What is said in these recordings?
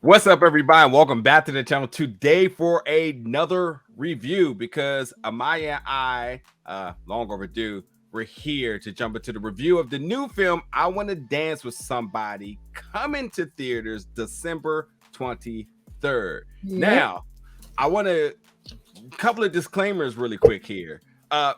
What's up, everybody? Welcome back to the channel today for another review because Amaya and I, long overdue, we're here to jump into the review of the new film, I Want to Dance with Somebody, coming to theaters December 23rd. Now, I want to, couple of disclaimers really quick here.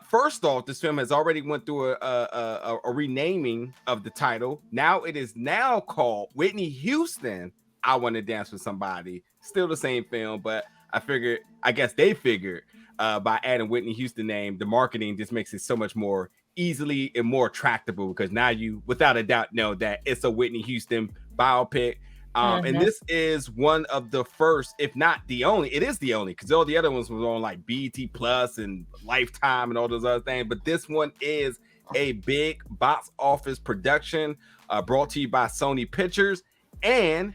First off, this film has already went through a renaming of the title. Now it is now called Whitney Houston, I Want to Dance with Somebody. Still the same film, but I guess they figured by adding Whitney Houston name, the marketing just makes it so much more easily and more attractable because now you, without a doubt, know that it's a Whitney Houston biopic. And this is one of the first, if not the only, it is the only, because all the other ones were on like BET Plus and Lifetime and all those other things. But this one is a big box office production brought to you by Sony Pictures. And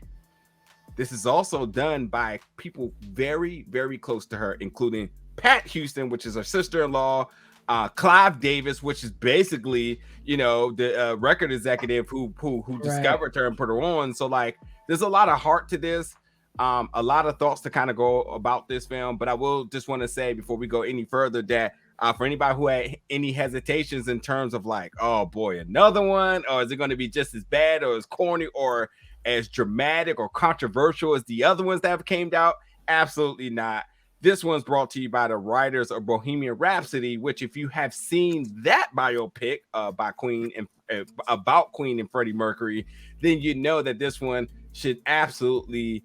this is also done by people very, very close to her, including Pat Houston, which is her sister-in-law, Clive Davis, which is basically, the record executive who discovered her and put her on. So like, there's a lot of heart to this, a lot of thoughts to kind of go about this film. But I will just want to say before we go any further that for anybody who had any hesitations in terms of like, oh boy, another one, or is it going to be just as bad or as corny or as dramatic or controversial as the other ones that have came out? Absolutely not. This one's brought to you by the writers of Bohemian Rhapsody, which if you have seen that biopic by Queen and about Queen and Freddie Mercury, then you know that this one should absolutely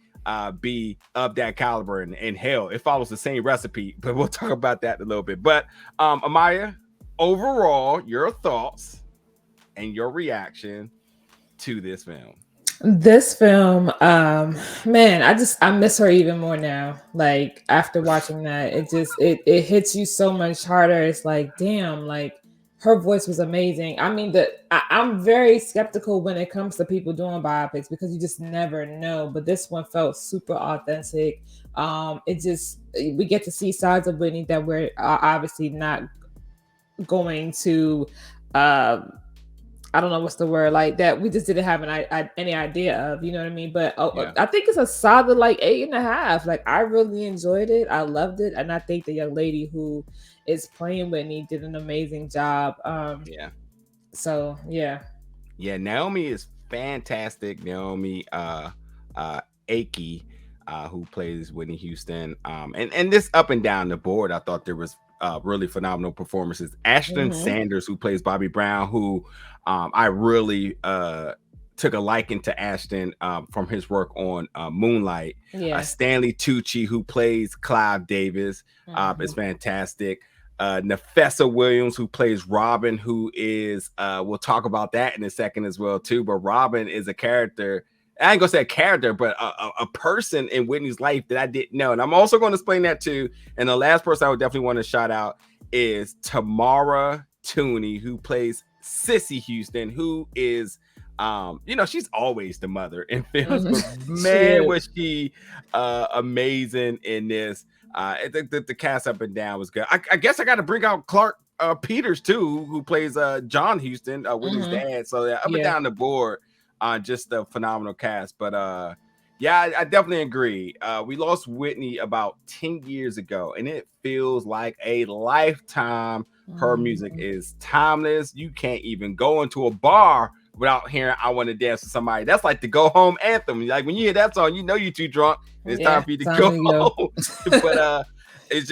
be of that caliber. And hell, it follows the same recipe, but we'll talk about that in a little bit. But Amaya, overall, your thoughts and your reaction to this film. This film, man, I miss her even more now. Like after watching that, it hits you so much harder. It's like, damn, like her voice was amazing. I mean, I'm very skeptical when it comes to people doing biopics because you just never know. But this one felt super authentic. We get to see sides of Whitney that we're obviously not going to I don't know what's the word, like that we just didn't have any idea of, you know what I mean? But I think it's a solid like 8.5. Like I really enjoyed it. I loved it. And I think the young lady who is playing Whitney did an amazing job. So yeah. Naomi is fantastic. Naomi Ackie, who plays Whitney Houston. And this up and down the board, I thought there was really phenomenal performances. Ashton Sanders, who plays Bobby Brown, who I really took a liking to Ashton from his work on Moonlight. Stanley Tucci, who plays Clive Davis, is fantastic. Nafessa Williams, who plays Robin, who is we'll talk about that in a second as well too. But Robin is a character. I ain't gonna say a character, but a person in Whitney's life that I didn't know. And I'm also going to explain that too. And the last person I would definitely want to shout out is Tamara Tunie, who plays Sissy Houston, who is, she's always the mother in films, but man, was she amazing in this. The cast up and down was good. I guess I got to bring out Clark Peters too, who plays John Houston, Whitney's dad. So up and down the board. Just a phenomenal cast. But I definitely agree. We lost Whitney about 10 years ago, and it feels like a lifetime. Her music is timeless. You can't even go into a bar without hearing I Want to Dance with Somebody. That's like the go home anthem. Like when you hear that song, you know you're too drunk. It's time for you to go home. But it's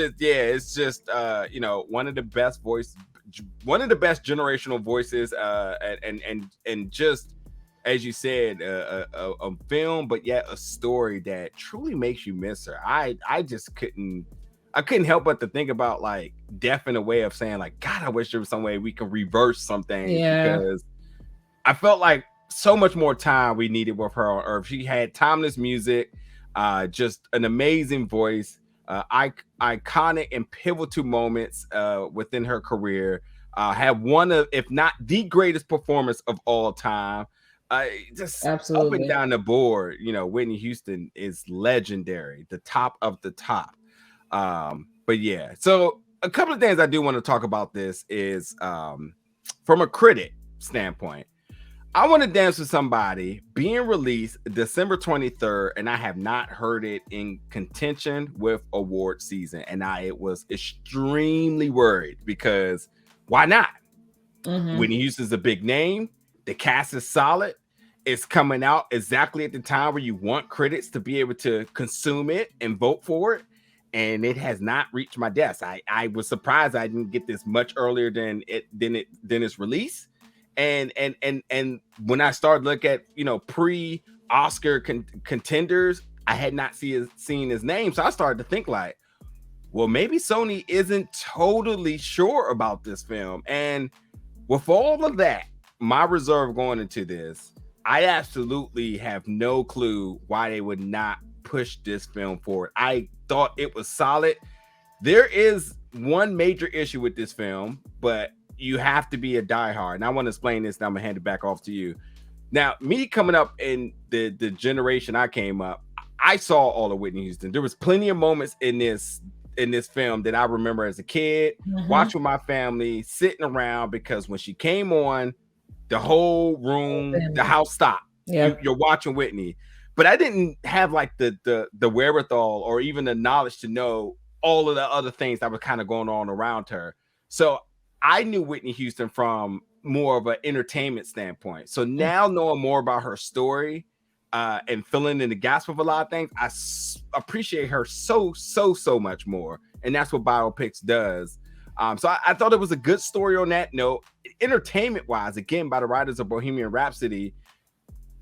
just one of the best voices, one of the best generational voices, and just as you said, a film, but yet a story that truly makes you miss her. I couldn't help but to think about like death in a way of saying like, God, I wish there was some way we can reverse something because I felt like so much more time we needed with her on Earth. She had timeless music, just an amazing voice, iconic and pivotal moments within her career. Had one of, if not the greatest performance of all time. Just absolutely up and down the board, Whitney Houston is legendary, the top of the top. But yeah, so a couple of things I do want to talk about this is from a critic standpoint. I Want to Dance with Somebody being released December 23rd, and I have not heard it in contention with award season. And I was extremely worried because why not? Whitney Houston's a big name. The cast is solid. It's coming out exactly at the time where you want critics to be able to consume it and vote for it. And it has not reached my desk. I was surprised I didn't get this much earlier than its release. And when I started to look at pre-Oscar contenders, I had not seen his name. So I started to think like, well, maybe Sony isn't totally sure about this film. And with all of that, my reserve going into this, I absolutely have no clue why they would not push this film forward. I thought it was solid. There is one major issue with this film, but you have to be a diehard. And I want to explain this, and I'm going to hand it back off to you. Now, me coming up in the generation I came up, I saw all of Whitney Houston. There was plenty of moments in this film that I remember as a kid, watching my family, sitting around, because when she came on, the whole room, the house stopped. Yeah, you're watching Whitney. But I didn't have like the wherewithal or even the knowledge to know all of the other things that were kind of going on around her. So I knew Whitney Houston from more of an entertainment standpoint. So now knowing more about her story and filling in the gaps with a lot of things, I appreciate her so much more. And that's what biopics does. So I thought it was a good story on that note. Entertainment-wise, again, by the writers of Bohemian Rhapsody,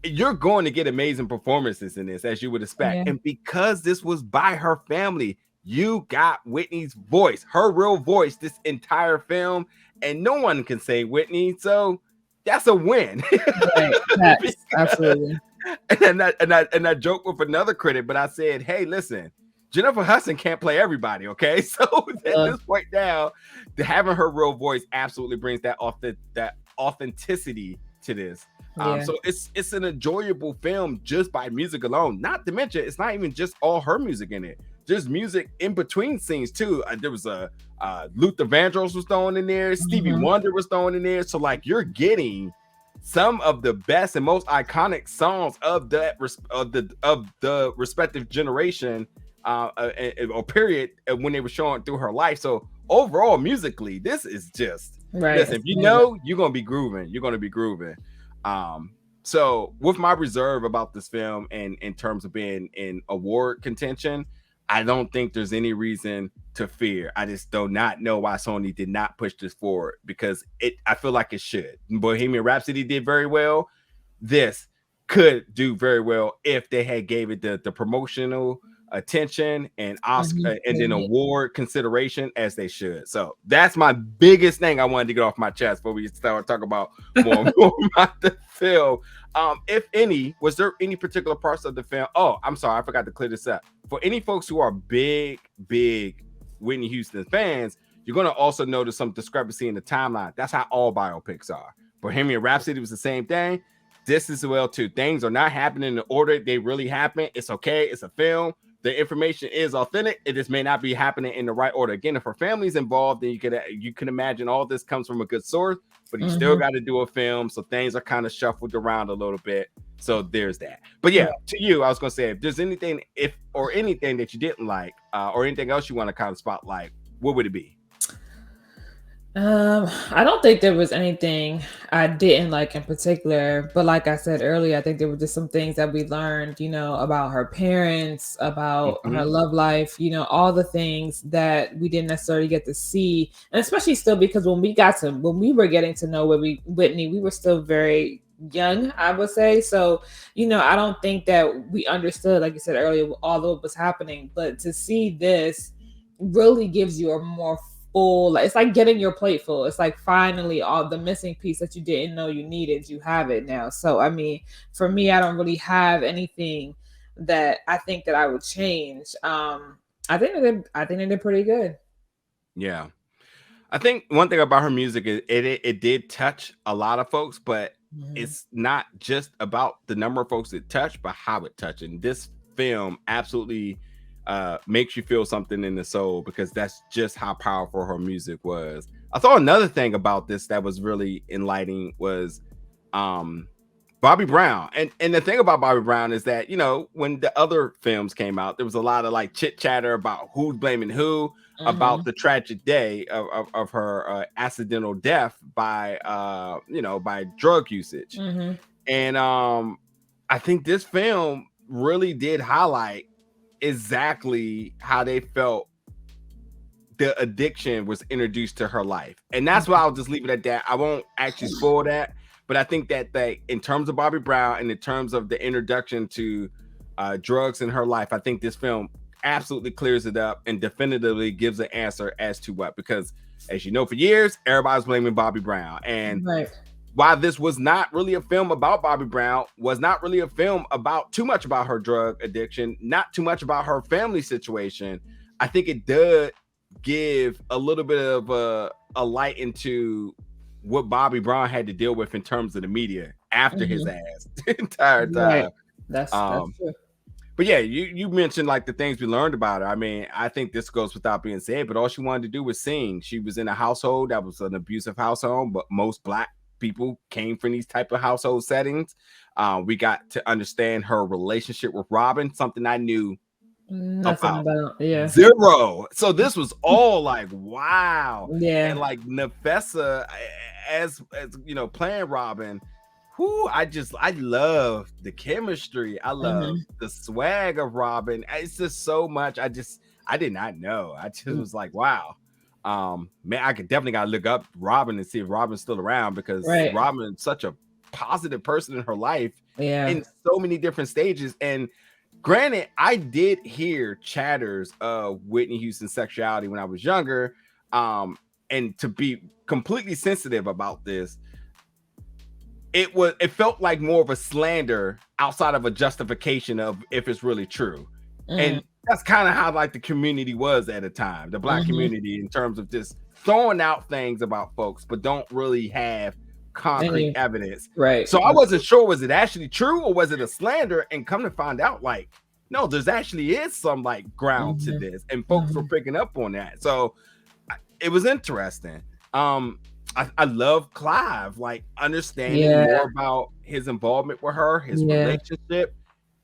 you're going to get amazing performances in this, as you would expect. Yeah. And because this was by her family, you got Whitney's voice, her real voice, this entire film, and no one can say Whitney. So that's a win. Right. Yes, absolutely. And I joked with another critic, but I said, hey, listen, Jennifer Hudson can't play everybody, okay? So at this point now, having her real voice absolutely brings that authenticity to this. So it's an enjoyable film just by music alone. Not to mention, it's not even just all her music in it. There's music in between scenes too. There was a Luther Vandross was thrown in there. Stevie Wonder was thrown in there. So like you're getting some of the best and most iconic songs of the respective generation or period when they were showing through her life. So overall, musically, this is just right. Listen, if you know, you're gonna be grooving. You're gonna be grooving. So with my reserve about this film and in terms of being in award contention, I don't think there's any reason to fear. I just do not know why Sony did not push this forward, because I feel like it should. Bohemian Rhapsody did very well. This could do very well if they had gave it the promotional attention and Oscar and then award consideration as they should. So that's my biggest thing I wanted to get off my chest before we start talking about more about the film. If any, was there any particular parts of the film? Oh, I'm sorry, I forgot to clear this up. For any folks who are big Whitney Houston fans, you're going to also notice some discrepancy in the timeline. That's how all biopics are. Bohemian Rhapsody was the same thing. This is well too. Things are not happening in the order they really happen. It's okay. It's a film. The information is authentic. It just may not be happening in the right order. Again, if her family's involved, then you can imagine all this comes from a good source, but you still got to do a film. So things are kind of shuffled around a little bit. So there's that. But yeah, to you, I was going to say, if there's anything, anything that you didn't like or anything else you want to kind of spotlight, what would it be? I don't think there was anything I didn't like in particular, but like I said earlier, I think there were just some things that we learned, about her parents, about her love life, all the things that we didn't necessarily get to see. And especially still because when we were getting to know Whitney, we were still very young, I would say. So, I don't think that we understood, like you said earlier, all of what was happening, but to see this really gives you a more full, it's like getting your plate full. It's like finally all the missing piece that you didn't know you needed, you have it now. So I mean, for me, I don't really have anything that I think that I would change. I think they did pretty good. Yeah, I think one thing about her music is it did touch a lot of folks, but it's not just about the number of folks it touched, but how it touched. And this film absolutely makes you feel something in the soul, because that's just how powerful her music was. I thought another thing about this that was really enlightening was Bobby Brown. And the thing about Bobby Brown is that, when the other films came out, there was a lot of like chit chatter about who's blaming who, about the tragic day of her accidental death by by drug usage. And I think this film really did highlight exactly how they felt the addiction was introduced to her life. And that's why I'll just leave it at that. I won't actually spoil that. But I think that in terms of Bobby Brown and in terms of the introduction to drugs in her life, I think this film absolutely clears it up and definitively gives an answer as to what. Because as you know, for years, everybody's blaming Bobby Brown. And while this was not really a film about Bobby Brown, was not really a film about too much about her drug addiction, not too much about her family situation, I think it does give a little bit of a light into what Bobby Brown had to deal with in terms of the media after his ass the entire time. That's true. But yeah, you mentioned like the things we learned about her. I mean, I think this goes without being said, but all she wanted to do was sing. She was in a household that was an abusive household, but most Black people came from these type of household settings. We got to understand her relationship with Robin, something I knew nothing about. Zero. So this was all like, wow. Yeah. And like Nefessa as playing Robin, I love the chemistry. I love the swag of Robin. It's just so much. I did not know. I just was like, wow. Man, I could definitely gotta look up Robin and see if Robin's still around, because Robin is such a positive person in her life in so many different stages. And granted, I did hear chatters of Whitney Houston's sexuality when I was younger. And to be completely sensitive about this, it felt like more of a slander outside of a justification of if it's really true. And that's kind of how like the community was at the time, the Black community, in terms of just throwing out things about folks, but don't really have concrete evidence. So I wasn't sure, was it actually true or was it a slander? And come to find out, like, no, there's actually is some like ground to this, and folks were picking up on that. So it was interesting. I love Clive, like understanding more about his involvement with her, his relationship.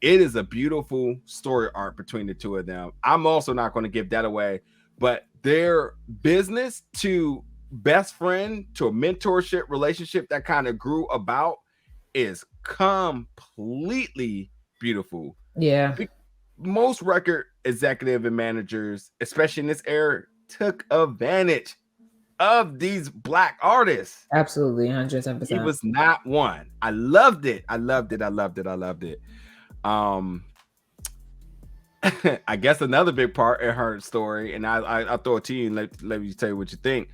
It is a beautiful story arc between the two of them. I'm also not going to give that away, but their business to best friend to a mentorship relationship that kind of grew about is completely beautiful. Most record executive and managers, especially in this era, took advantage of these Black artists. Absolutely, 110%. He was not one. I loved it. I guess another big part in her story, and I'll throw it to you and let you tell you what you think.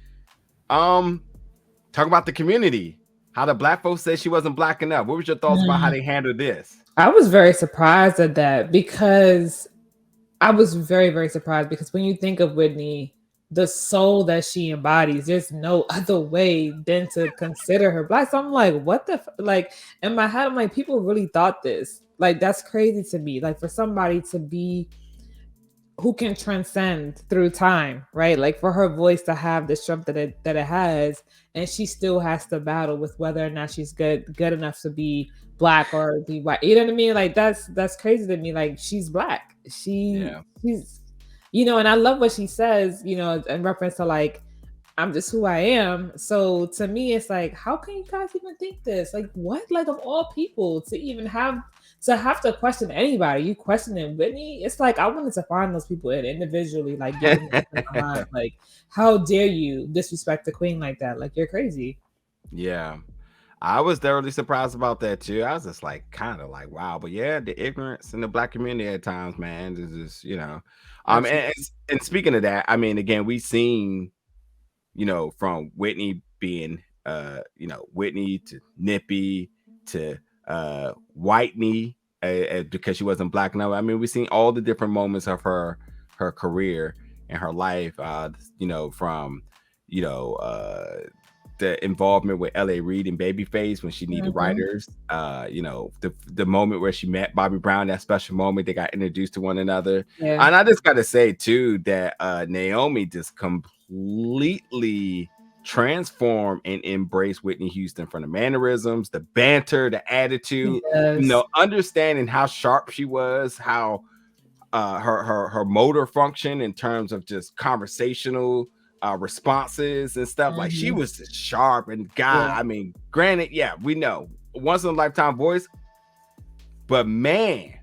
Talk about the community. How the Black folks said she wasn't Black enough. What was your thoughts about how they handled this? I was very surprised at that, because I was very, very surprised, because when you think of Whitney, the soul that she embodies, there's no other way than to consider her Black. So I'm like, what the like in my head, I'm like, people really thought this. Like, that's crazy to me. Like, for somebody to be who can transcend through time, right? Like, for her voice to have the strength that it has, and she still has to battle with whether or not she's good enough to be Black or be white. You know what I mean? Like, that's crazy to me. Like, she's Black. She's and I love what she says, in reference to like, I'm just who I am. So to me, it's like, how can you guys even think this? Like, what? Like, of all people to even have to question anybody, you questioning Whitney? It's like, I wanted to find those people individually, like, getting in my mind, like, how dare you disrespect the Queen like that? Like, you're crazy. Yeah. I was thoroughly surprised about that too. I was just like, kind of like, wow. But yeah, the ignorance in the Black community at times, man, is just, and speaking of that, I mean, again, we've seen, from Whitney being, Whitney to Nippy to Whitney, because she wasn't Black enough. I mean, we've seen all the different moments of her career and her life, from, the involvement with L.A. Reid and Babyface when she needed writers, the moment where she met Bobby Brown, that special moment they got introduced to one another. And I just got to say too that Naomi just completely transform and embrace Whitney Houston, from the mannerisms, the banter, the attitude, Yes. understanding how sharp she was, how her motor function in terms of just conversational responses and stuff. Like, she was just sharp. And God, Yeah. I mean, granted, yeah, we know once in a lifetime voice, but man,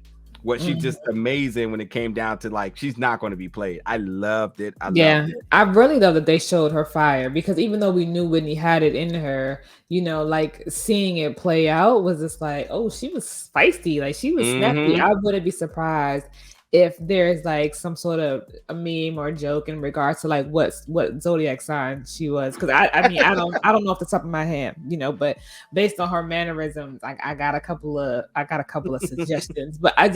what she just amazing when it came down to, like, she's not going to be played. I loved it. I loved it. I really love that they showed her fire, because even though we knew Whitney had it in her, like seeing it play out was just like, oh, she was feisty, like she was snappy. I wouldn't be surprised if there's like some sort of a meme or a joke in regards to like what zodiac sign she was, because I mean I don't know off the top of my head, but based on her mannerisms, I got a couple of suggestions. But I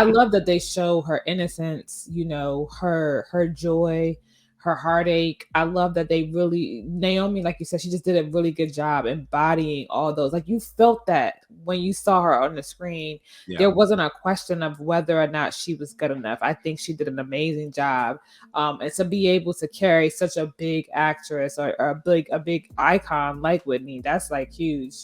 love that they show her innocence, her joy, her heartache. I love that they really, Naomi, like you said, she just did a really good job embodying all those. Like, you felt that when you saw her on the screen. There wasn't a question of whether or not she was good enough. I think she did an amazing job. And to be able to carry such a big actress or a big icon like Whitney, that's like huge.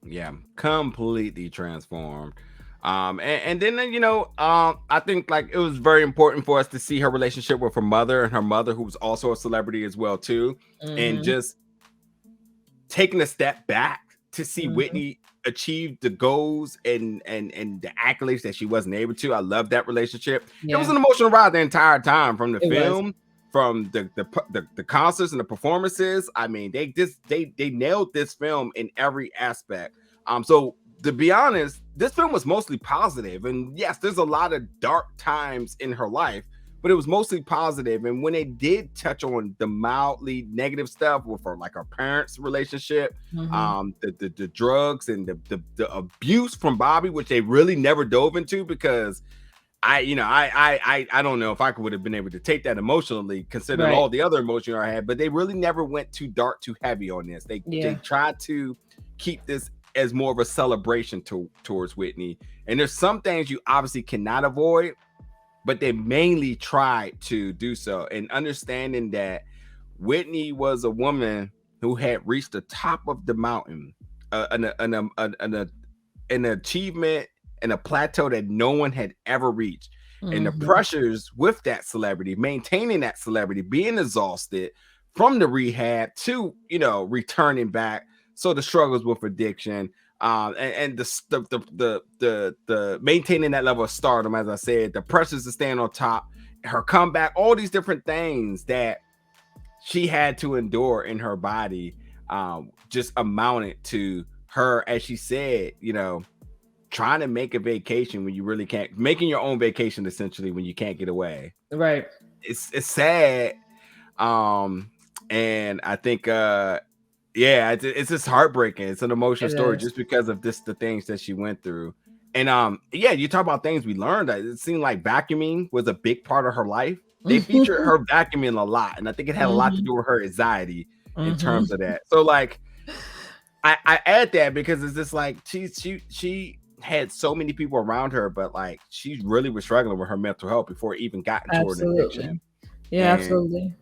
Yeah, completely transformed. And then I think like it was very important for us to see her relationship with her mother, and her mother, who was also a celebrity as well too, and just taking a step back to see Whitney achieve the goals and the accolades that she wasn't able to. I love that relationship. It was an emotional ride the entire time, from the film, from the concerts and the performances. I mean, they nailed this film in every aspect. So to be honest, this film was mostly positive. And yes, there's a lot of dark times in her life, but it was mostly positive. And when they did touch on the mildly negative stuff with her, like her parents' relationship, the drugs and the abuse from Bobby, which they really never dove into, because I don't know if I would have been able to take that emotionally, considering all the other emotions I had, but they really never went too dark, too heavy on this. They tried to keep this as more of a celebration towards Whitney. And there's some things you obviously cannot avoid, but they mainly tried to do so. And understanding that Whitney was a woman who had reached the top of the mountain, an achievement and a plateau that no one had ever reached. And the pressures with that celebrity, maintaining that celebrity, being exhausted from the rehab to, returning back. So the struggles with addiction, and the maintaining that level of stardom, as I said, the pressures to stand on top, her comeback, all these different things that she had to endure in her body, just amounted to her, as she said, trying to make a vacation when you really can't, making your own vacation essentially when you can't get away. Right. It's sad. And I think it's just heartbreaking. It's an emotional story just because of the things that she went through. And you talk about things we learned. It seemed like vacuuming was a big part of her life. They featured her vacuuming a lot, and I think it had a lot to do with her anxiety in terms of that. So like, I add that because it's just like she had so many people around her, but like she really was struggling with her mental health before it even got into her addiction. Yeah, absolutely.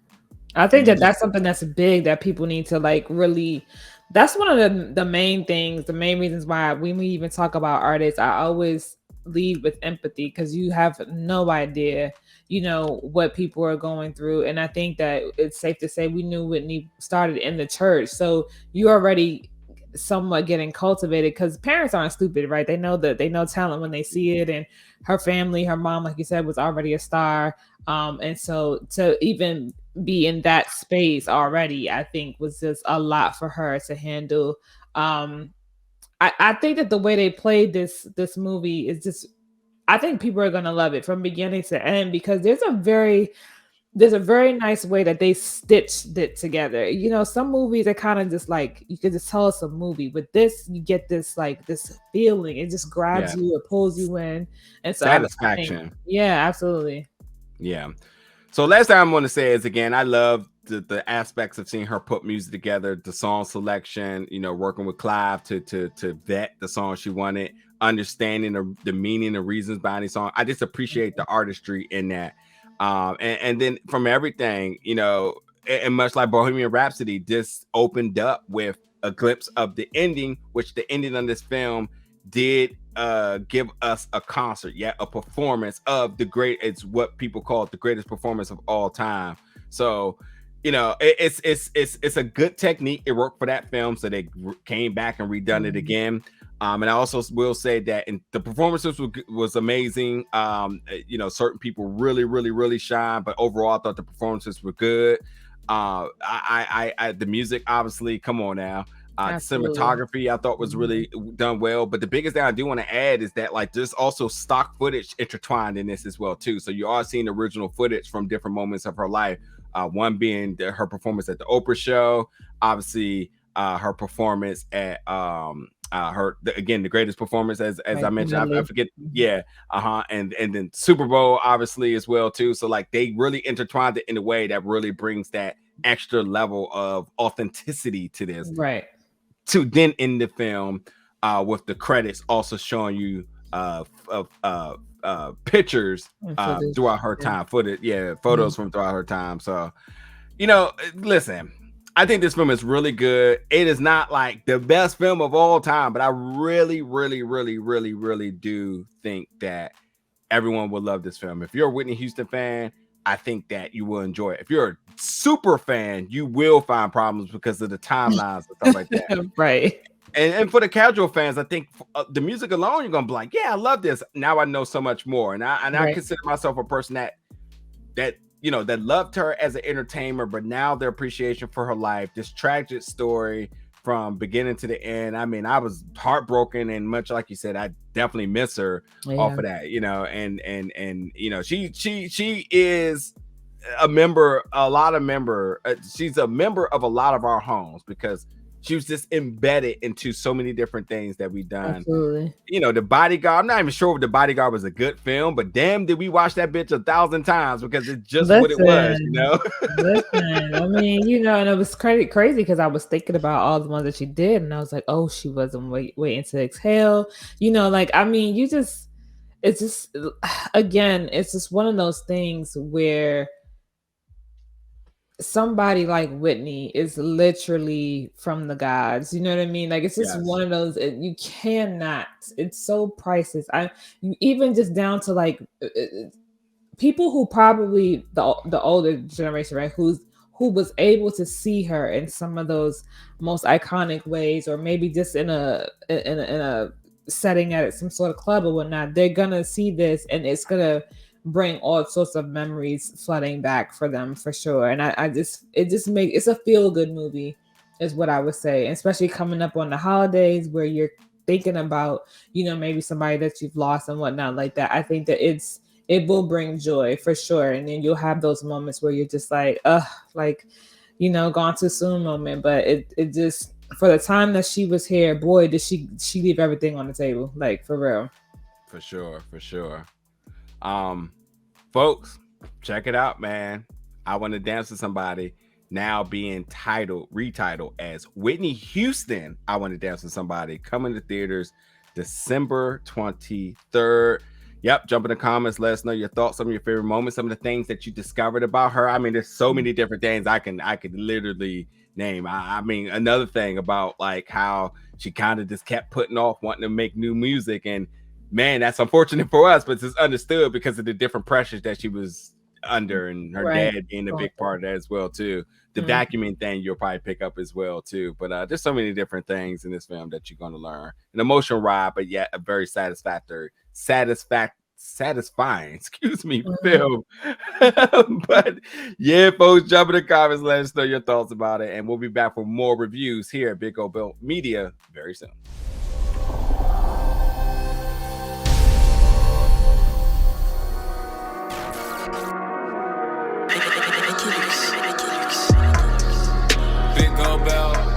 I think that's something that's big that people need to like really. That's one of the main things, the main reasons why when we even talk about artists, I always lead with empathy, because you have no idea, what people are going through. And I think that it's safe to say we knew Whitney started in the church, so you already somewhat getting cultivated, because parents aren't stupid, right? They know talent when they see it. And her family, her mom, like you said, was already a star. And so to even be in that space already, I think was just a lot for her to handle. I think that the way they played this movie is just, I think people are gonna love it from beginning to end, because there's a very nice way that they stitched it together. Some movies are kind of just like, you could just tell it's a movie. With this, you get this like this feeling. It just grabs you, it pulls you in, and so satisfaction. Absolutely. Yeah. So last thing I'm going to say is, again, I love the aspects of seeing her put music together, the song selection, working with Clive to vet the song she wanted, understanding the meaning, the reasons behind the song. I just appreciate the artistry in that. And then from everything, and much like Bohemian Rhapsody, this opened up with a glimpse of the ending, which the ending of this film did give us a concert, a performance of the great. It's what people call it the greatest performance of all time. So, it's a good technique. It worked for that film, so they came back and redone it again. And I also will say that the performances was amazing. Certain people really shine, but overall, I thought the performances were good. The music, obviously, come on now. Cinematography, I thought was really done well. But the biggest thing I do want to add is that there's also stock footage intertwined in this as well too. So you are seeing original footage from different moments of her life. One being her performance at the Oprah show, obviously her performance at the greatest performance as I mentioned. I forget, and then Super Bowl obviously as well too. So they really intertwined it in a way that really brings that extra level of authenticity to this. Right. To then end the film with the credits also showing you pictures throughout her time, photos from throughout her time. So, listen, I think this film is really good. It is not the best film of all time, but I really do think that everyone will love this film. If you're a Whitney Houston fan, I think that you will enjoy it. If you're a super fan, you will find problems because of the timelines and stuff like that. Right. And for the casual fans, I think the music alone, you're gonna be like, yeah, I love this. Now I know so much more, and I consider myself a person that loved her as an entertainer, but now their appreciation for her life, this tragic story from beginning to the end. I mean, I was heartbroken, and much like you said, I definitely miss her off of that. She is a member. She's a member of a lot of our homes because she was just embedded into so many different things that we've done. Absolutely. The Bodyguard. I'm not even sure if The Bodyguard was a good film, but damn, did we watch that bitch 1,000 times because it's just what it was, Listen, I mean, and it was crazy because I was thinking about all the ones that she did, and I was like, oh, she wasn't waiting to exhale. I mean, it's just, again, it's just one of those things where somebody like Whitney is literally from the gods. You know what I mean? It's just one of those, you cannot, it's so priceless. Even just down to people who probably the older generation, right? Who was able to see her in some of those most iconic ways, or maybe just in a setting at some sort of club or whatnot, they're gonna see this and it's gonna bring all sorts of memories flooding back for them for sure. And it's a feel-good movie is what I would say, especially coming up on the holidays where you're thinking about, maybe somebody that you've lost and whatnot like that. I think that it will bring joy for sure. And then you'll have those moments where you're just gone too soon moment. But it just, for the time that she was here, boy, did she leave everything on the table, for real. For sure. Folks, check it out, man. I Want to Dance with Somebody, now being retitled as Whitney Houston, I Want to Dance with Somebody, coming to theaters December 23rd. Yep, jump in the comments, let us know your thoughts, some of your favorite moments, some of the things that you discovered about her. I mean, there's so many different things I could literally name. I mean, another thing about how she kind of just kept putting off wanting to make new music, and man, that's unfortunate for us, but it's understood because of the different pressures that she was under, and her dad being a big part of that as well too. The vacuuming thing you'll probably pick up as well too. But there's so many different things in this film that you're going to learn. An emotional ride, but yet a very satisfying film. But yeah, folks, jump in the comments, let us know your thoughts about it, and we'll be back for more reviews here at Big O Bill Media very soon. Big O Bell.